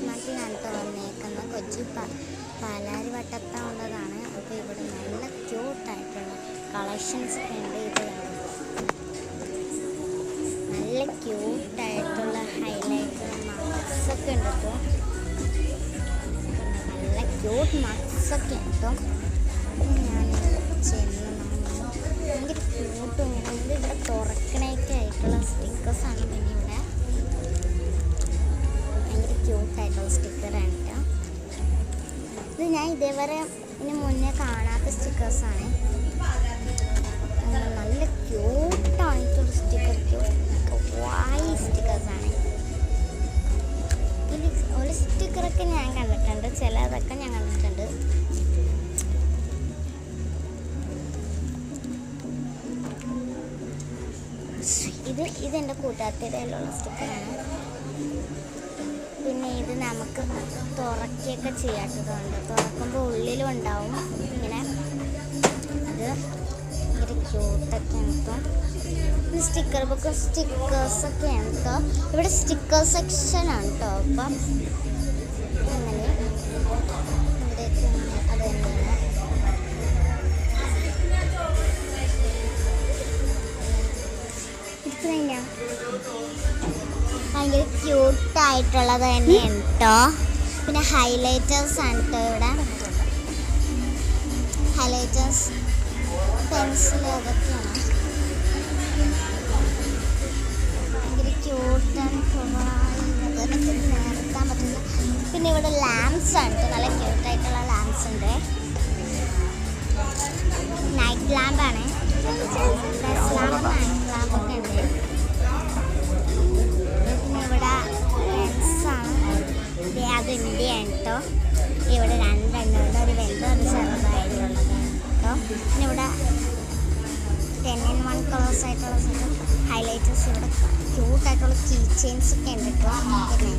മാർട്ടിനാണ് വന്നേക്കുന്നത്. കൊച്ചി പാലാരിവട്ടത്തുള്ളതാണ്. അപ്പോൾ ഇവിടെ നല്ല ക്യൂട്ടായിട്ടുള്ള കളക്ഷൻസ് ഒക്കെ ഉണ്ട്. ഇത് നല്ല ക്യൂട്ടായിട്ടുള്ള ഹൈലൈറ്റർ മാസ്കൊക്കെ ഉണ്ട് കേട്ടോ. നല്ല ക്യൂട്ട് മാസ്കൊക്കെ കേട്ടോ. ഞാൻ ചെന്ന് ഭയങ്കര ക്യൂട്ടും ഇവിടെ തുറക്കണയൊക്കെ ആയിട്ടുള്ള സ്റ്റിക്കേഴ്സാണ്. പിന്നെ ഇവിടെ ഭയങ്കര ക്യൂട്ടായിട്ടുള്ള സ്റ്റിക്കറാണ് കേട്ടോ. ഇത് ഞാൻ ഇതേവരെ ഇതിന് മുന്നേ കാണാത്ത സ്റ്റിക്കേഴ്സാണ്. നല്ല ക്യൂട്ടായിട്ടുള്ള സ്റ്റിക്കർ, വായി സ്റ്റിക്കേഴ്സാണ്. ഇതിൽ ഒരു സ്റ്റിക്കറൊക്കെ ഞാൻ കണ്ടിട്ടുണ്ട്, ചിലതൊക്കെ ഞാൻ കണ്ടിട്ടുണ്ട്. ഇതെൻ്റെ കൂട്ടുകാരുടെ ഉള്ള സ്റ്റിക്കറാണ്. പിന്നെ ഇത് നമുക്ക് തുറക്കുകയൊക്കെ ചെയ്യാത്തതുകൊണ്ട് തുറക്കുമ്പോൾ ഉള്ളിലും ഉണ്ടാവും ഇങ്ങനെ. ഇത് ഭയങ്കര ക്യൂട്ടൊക്കെ കേട്ടോ. ഇത് സ്റ്റിക്കർ ബുക്ക് സ്റ്റിക്കേഴ്സൊക്കെയാണ് കേട്ടോ. ഇവിടെ സ്റ്റിക്കർ സെക്ഷനാണ് കേട്ടോ. അപ്പം അങ്ങനെ ഇവിടേക്ക് അത് തന്നെയാണ്. ഭയങ്കര ക്യൂട്ടായിട്ടുള്ളത് തന്നെയാണ് കേട്ടോ. പിന്നെ ഹൈലൈറ്റേഴ്സ് ആണ് കേട്ടോ. ഇവിടെ ഹൈലൈറ്റേഴ്സ്, പെൻസിൽ, അതൊക്കെയാണ് ഭയങ്കര ക്യൂട്ടാണ്. നിർത്താൻ പറ്റില്ല. പിന്നെ ഇവിടെ ലാംപ്സ് ആണ് കേട്ടോ. നല്ല ക്യൂട്ടായിട്ടുള്ള ലാംപ്സ് ഉണ്ട്. നൈറ്റ് ലാമ്പാണ്. ലാമ്പൊക്കെ ഉണ്ട്. പിന്നെ ഇവിടെ പെൻസാണ്. അത് ഇന്ത്യയാണ് കേട്ടോ. ഇവിടെ രണ്ടെണ്ണമുണ്ട്. ഒരു വലുതും ഒരു ചെറുതായിട്ടുള്ളതാണ് കേട്ടോ. പിന്നെ ഇവിടെ 10-in-1 കളേഴ്സ് ആയിട്ടുള്ള ഹൈലൈറ്റേഴ്സ്, ഇവിടെ ക്യൂട്ടായിട്ടുള്ള കീ ചെയിൻസ് ഒക്കെ ഉണ്ട് കേട്ടോ. പിന്നെ